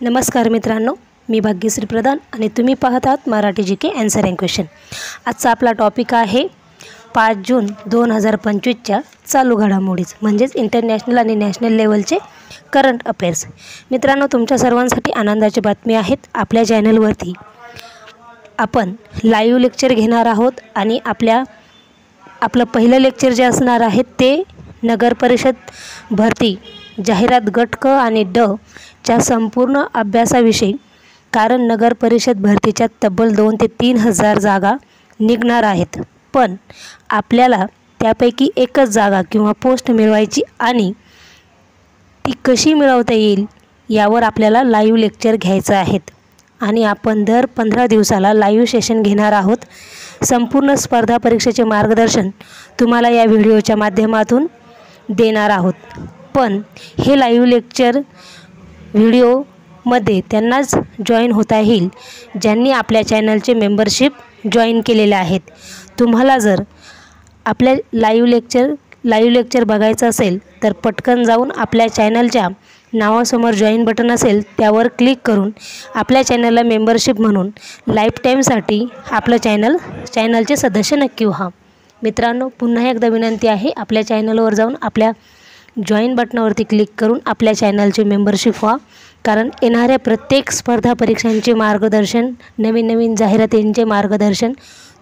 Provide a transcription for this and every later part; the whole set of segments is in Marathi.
नमस्कार मित्रांनो, मी भाग्यश्री प्रधान आणि तुम्ही पाहत आहात Marathi GK answer and question. आजचा आपला टॉपिक आहे 5 जून 2025च्या चालू घडामोडीज म्हणजेच इंटरनॅशनल आणि नॅशनल लेवलचे करंट अफेअर्स। मित्रांनो, तुमच्या सर्वांसाठी आनंदाची बातमी आहे। आपल्या चॅनलवरती आपण लाईव्ह लेक्चर घेणार आहोत आणि आपलं पहिलं लेक्चर जे असणार आहे ते नगर परिषद भरती जाहिरात गट क आणि ड च्या संपूर्ण अभ्यासाविषयी, कारण नगर परिषद भरतीच्या तब्बल 2 ते 3 हजार जागा निघणार आहेत, पण आपल्याला त्यापैकी एकच जागा किंवा पोस्ट मिळवायची आणि ती कशी मिळवता येईल यावर आपल्याला लाईव्ह लेक्चर घ्यायचं आहेत आणि आपण दर 15 दिवसाला लाईव्ह सेशन घेणार आहोत। संपूर्ण स्पर्धा परीक्षेचे मार्गदर्शन तुम्हाला या व्हिडिओच्या माध्यमातून देणार आहोत, पण हे लाईव्ह लेक्चर व्हिडिओमध्ये त्यांनाच जॉईन होता येईल ज्यांनी आपल्या चॅनलचे मेंबरशिप जॉईन केलेले आहेत। तुम्हाला जर आपल्या लाईव्ह लेक्चर बघायचं असेल तर पटकन जाऊन आपल्या चॅनलच्या नावासमोर जॉईन बटन असेल त्यावर क्लिक करून आपल्या चॅनलला मेंबरशिप म्हणून लाईफ टाईमसाठी आपलं चॅनलचे सदस्य नक्की व्हा। मित्रांनो, पुन्हा एकदा विनंती आहे, आपल्या चॅनलवर जाऊन आपल्या जॉईन बटनावरती क्लिक करून आपल्या चॅनलचे मेंबरशिप व्हा, कारण येणाऱ्या प्रत्येक स्पर्धा परीक्षांचे मार्गदर्शन, नवीन जाहिरातींचे मार्गदर्शन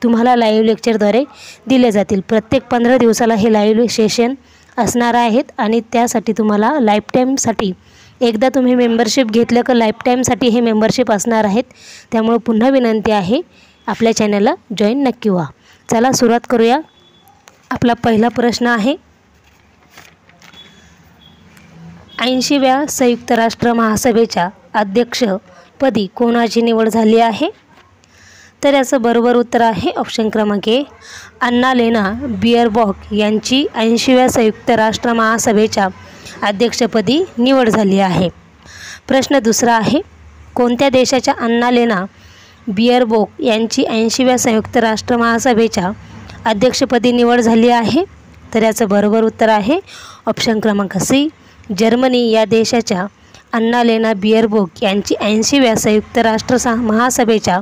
तुम्हाला लाईव्ह लेक्चरद्वारे दिले जातील। प्रत्येक 15 दिवसाला हे लाईव्ह सेशन असणार आहेत आणि त्यासाठी तुम्हाला लाईफ टाईमसाठी एकदा तुम्ही मेंबरशिप घेतलं की लाईफ टाईमसाठी हे मेंबरशिप असणार आहेत। त्यामुळे पुन्हा विनंती आहे, आपल्या चॅनलला जॉईन नक्की व्हा। चला सुरुवात करूया। आपला पहिला प्रश्न आहे, 80व्या संयुक्त राष्ट्र महासभेच्या अध्यक्षपदी कोणाची निवड झाली आहे? तर याचं बरोबर उत्तर आहे ऑप्शन क्रमांक ए, अन्नालेना बिअरबॉक यांची 80व्या संयुक्त राष्ट्र महासभेच्या अध्यक्षपदी निवड झाली आहे। प्रश्न दुसरा आहे, कोणत्या देशाच्या अन्नालेना बिअरबॉक यांची 80व्या संयुक्त राष्ट्र महासभेच्या अध्यक्षपदी निवड झाली आहे? तर याचं बरोबर उत्तर आहे ऑप्शन क्रमांक सी, जर्मनी या देशाच्या अन्नालेना बिअरबॉक यांची 80व्या संयुक्त राष्ट्र महासभेच्या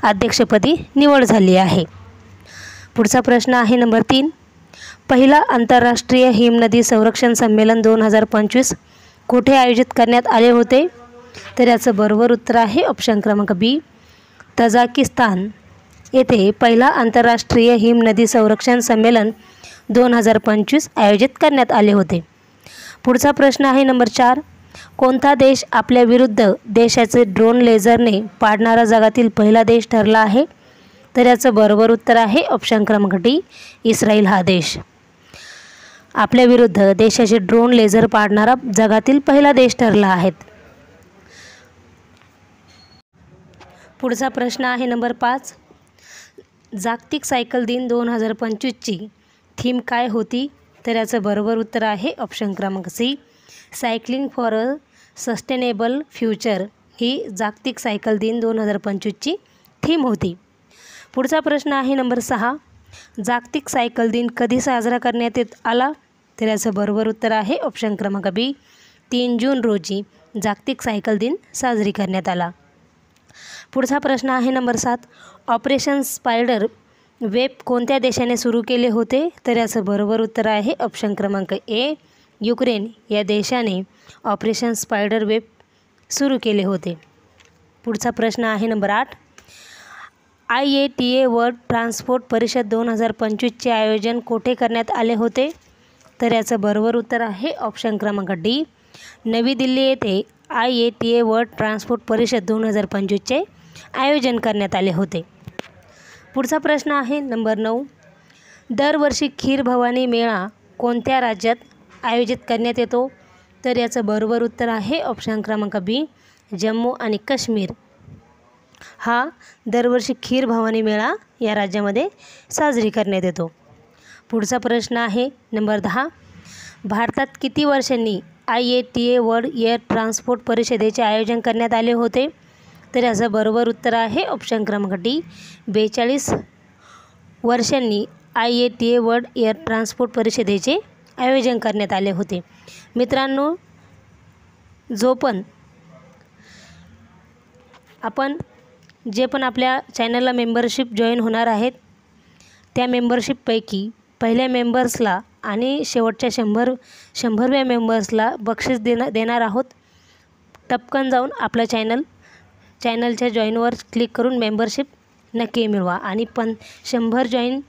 अध्यक्षपदी निवड झाली आहे। पुढचा प्रश्न आहे नंबर 3, पहिला आंतरराष्ट्रीय हिमनदी संरक्षण संमेलन 2025 कुठे आयोजित करण्यात आले होते? तर याचं बरोबर उत्तर आहे ऑप्शन क्रमांक बी, तजाकिस्तान येथे पहिला आंतरराष्ट्रीय हिमनदी संरक्षण संमेलन 2025 आयोजित करण्यात आले होते। पुढचा प्रश्न आहे नंबर 4, कोणता देश आपल्या विरुद्ध देशाचे ड्रोन लेझरने पाडणारा जगातील पहिला देश ठरला आहे? तर याचं बरोबर उत्तर आहे ऑप्शन क्रमांक डी, इस्रायल हा देश आपल्या विरुद्ध देशाचे ड्रोन लेझर पाडणारा जगातील पहिला देश ठरला आहे। पुढचा प्रश्न आहे नंबर 5, जागतिक सायकल दिन 2025ची थीम काय होती? तर याचं बरोबर उत्तर आहे ऑप्शन क्रमांक C, cycling for a sustainable future ही जागतिक सायकल दिन 2025ची थीम होती। पुढचा प्रश्न आहे नंबर 6, जागतिक सायकल दिन कधी साजरा करण्यात आला? तर याचं बरोबर उत्तर आहे ऑप्शन क्रमांक बी, 3 जून रोजी जागतिक सायकल दिन साजरी करण्यात आला। पुढचा प्रश्न आहे नंबर 7, ऑपरेशन स्पायडर वेब कोणत्या देशाने सुरू केले होते? तर याचं बरोबर उत्तर आहे ऑप्शन क्रमांक ए, युक्रेन या देशाने ऑपरेशन स्पायडर वेब सुरू केले होते। पुढचा प्रश्न आहे नंबर 8, IATA वर्ल्ड ट्रान्सपोर्ट परिषद 2025चे आयोजन कोठे करण्यात आले होते? तर याचं बरोबर उत्तर आहे ऑप्शन क्रमांक डी, नवी दिल्ली येथे IATA वर्ल्ड ट्रान्सपोर्ट परिषद 2025चे आयोजन करण्यात आले होते। पुढचा प्रश्न आहे नंबर 9, दरवर्षी खीर भवानी मेळा कोणत्या राज्यात आयोजित करण्यात येतो? तर याचं बरोबर उत्तर आहे ऑप्शन क्रमांक बी, जम्मू आणि काश्मीर हा दरवर्षी खीर भवानी मेळा या राज्यामध्ये साजरी करण्यात येतो। पुढचा प्रश्न आहे नंबर 10, भारतात किती वर्षांनी IATA वर्ल्ड एअर ट्रान्सपोर्ट परिषदेचे आयोजन करण्यात आले होते? तर याचं बरोबर उत्तर आहे ऑप्शन क्रमांक डी, 42 वर्षांनी IATA वर्ल्ड एअर ट्रान्सपोर्ट परिषदेचे आयोजन करण्यात आले होते। मित्रांनो, जो पण आपण जे पण आपल्या चॅनलला मेंबरशिप जॉईन होणार आहेत त्या मेंबरशिपपैकी पहिल्या मेंबर्सला आणि शेवटच्या 100व्या मेंबर्सला बक्षीस देणार आहोत. टपकन जाऊन आपलं चॅनलच्या जॉईनवर क्लिक करून मेंबरशिप नक्की मिळवा. आणि 100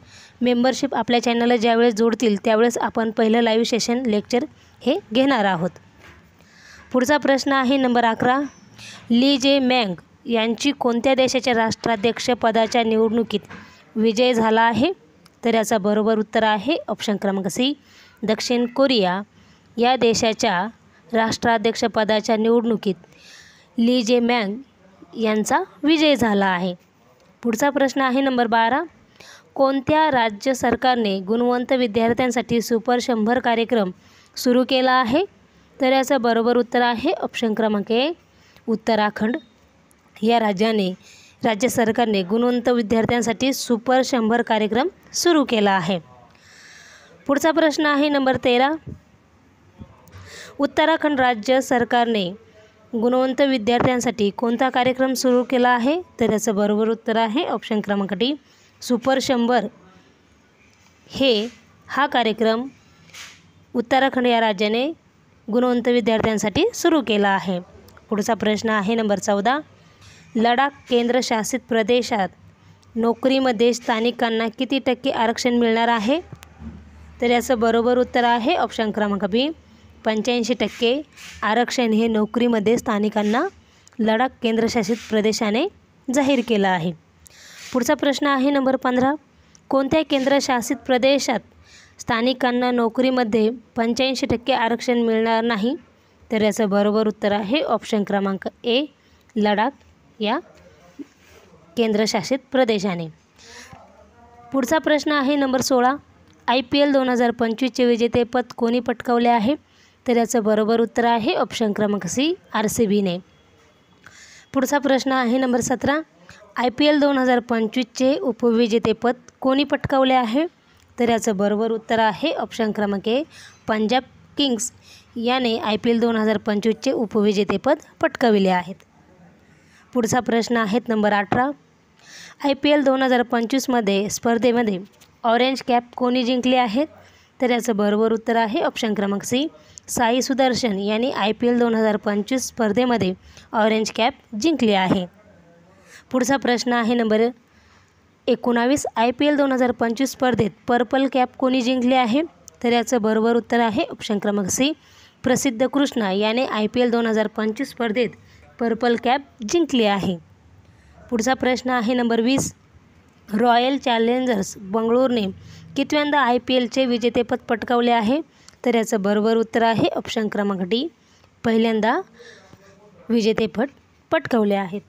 मेंबरशिप आपल्या चॅनलला ज्यावेळेस जोडतील त्यावेळेस आपण पहिलं लाईव्ह सेशन लेक्चर हे घेणार आहोत. पुढचा प्रश्न आहे नंबर 11. ली जे मँग यांची कोणत्या देशाच्या राष्ट्राध्यक्षपदाच्या निवडणुकीत विजय झाला आहे? तर याचा बरोबर उत्तर आहे ऑप्शन क्रमांक सी, दक्षिण कोरिया या देशाच्या राष्ट्राध्यक्षपदाच्या निवडणुकीत ली जे मँग यांचा विजय झाला आहे. पुढचा प्रश्न आहे नंबर 12. कोणत्या राज्य सरकारने गुणवंत विद्यार्थ्यांसाठी सुपर 100 कार्यक्रम सुरू केला आहे? तर याचं बरोबर उत्तर आहे ऑप्शन क्रमांक ए, उत्तराखंड या राज्य सरकारने गुणवंत विद्यार्थ्यांसाठी सुपर 100 कार्यक्रम सुरू केला आहे. पुढचा प्रश्न आहे नंबर 13. उत्तराखंड राज्य सरकारने गुणवंत विद्यार्थ्यांसाठी कोणता कार्यक्रम सुरू केला आहे? तर याचं बरोबर उत्तर आहे ऑप्शन क्रमांक डी, सुपर 100 हा कार्यक्रम उत्तराखंड या राज्याने गुणवंत विद्यार्थ्यांसाठी सुरू केला आहे. पुढचा प्रश्न आहे नंबर 14. लडाख केंद्रशासित प्रदेशात नोकरीमध्ये स्थानिकांना किती टक्के आरक्षण मिळणार आहे? तर याचं बरोबर उत्तर आहे ऑप्शन क्रमांक बी, 85% आरक्षण हे नोकरीमध्ये स्थानिकांना लडाख केंद्रशासित प्रदेशाने जाहीर केलं आहे. पुढचा प्रश्न आहे नंबर 15. कोणत्या केंद्रशासित प्रदेशात स्थानिकांना नोकरीमध्ये 85% आरक्षण मिळणार नाही? तर याचं बरोबर उत्तर आहे ऑप्शन क्रमांक ए, लडाख या केंद्रशासित प्रदेशाने. पुढचा प्रश्न आहे नंबर 16. IPL 2025चे विजेतेपद कोणी पटकावले आहे? तर याचं बरोबर उत्तर आहे ऑप्शन क्रमांक सी, RCBने. पुढचा प्रश्न आहे नंबर 17. IPL 2025चे उपविजेतेपद कोणी पटकावले आहे? तर याचं बरोबर उत्तर आहे ऑप्शन क्रमांक ए, पंजाब किंग्स याने IPL 2025चे उपविजेतेपद पटकाविले आहेत. पुढचा प्रश्न आहे नंबर 18. IPL 2025 स्पर्धेमध्ये ऑरेंज कॅप कोणी जिंकले आहेत? तर याचं बरोबर उत्तर आहे ऑप्शन क्रमांक सी, साई सुदर्शन यांनी IPL 2025 स्पर्धेमध्ये ऑरेंज कॅप जिंकली आहे. पुढचा प्रश्न आहे नंबर 19. IPL 2025 स्पर्धेत पर्पल कॅप कोणी जिंकले आहे? तर याचं बरोबर उत्तर आहे ऑप्शन क्रमांक सी, प्रसिद्ध कृष्णा याने IPL 2025 स्पर्धेत पर्पल कॅप जिंकली आहे. पुढचा प्रश्न आहे नंबर 20. रॉयल चॅलेंजर्स बंगळुरूने कितव्यांदा IPLचे विजेतेपद पटकावले आहे? तर याचं बरोबर उत्तर आहे ऑप्शन क्रमांक डी, पहिल्यांदा विजेतेपद पटकावले आहेत.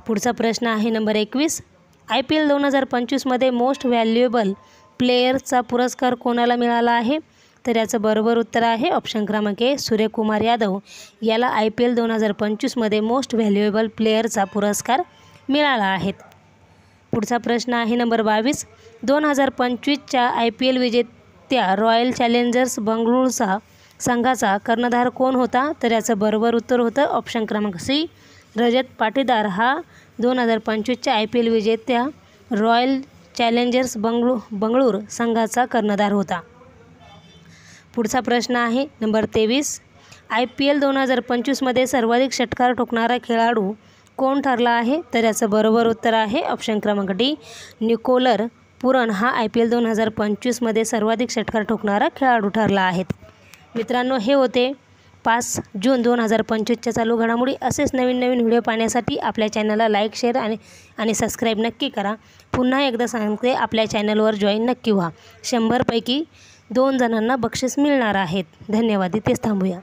पुढचा प्रश्न आहे नंबर 21. IPL 2025 मोस्ट व्हॅल्युएबल प्लेयरचा पुरस्कार कोणाला मिळाला आहे? तर याचं बरोबर उत्तर आहे ऑप्शन क्रमांक ए, सूर्यकुमार यादव याला IPL 2025 मोस्ट व्हॅल्युएबल प्लेयरचा पुरस्कार मिळाला आहे. पुढचा प्रश्न आहे नंबर 22. 2025च्या IPL विजेत्या रॉयल चॅलेंजर्स बंगळुरूचा संघाचा कर्णधार कोण होता? तर याचं बरोबर उत्तर होतं ऑप्शन क्रमांक सी, रजत पाटीदार हा 2025च्या IPL विजेत्या रॉयल चॅलेंजर्स बंगळुरू संघाचा कर्णधार होता. पुढचा प्रश्न आहे नंबर 23. IPL 2025 सर्वाधिक षटकार ठोकणारा खेळाडू कोण ठरला आहे? तर याचं बरोबर उत्तर आहे ऑप्शन क्रमांक डी, निकोलर पुरन हा IPL 2025 सर्वाधिक षटकार ठोकणारा खेळाडू ठरला आहे. मित्रांनो, हे होते 5 जून 2025च्या चालू घडामोडी. असेच नवीन व्हिडिओ पाहण्यासाठी आपल्या चॅनलला लाईक, शेअर आणि सबस्क्राईब नक्की करा. पुन्हा एकदा सांगते, आपल्या चॅनलवर जॉईन नक्की व्हा. 100 पैकी 2 जणांना बक्षीस मिळणार आहेत. धन्यवाद. इथेच थांबूया.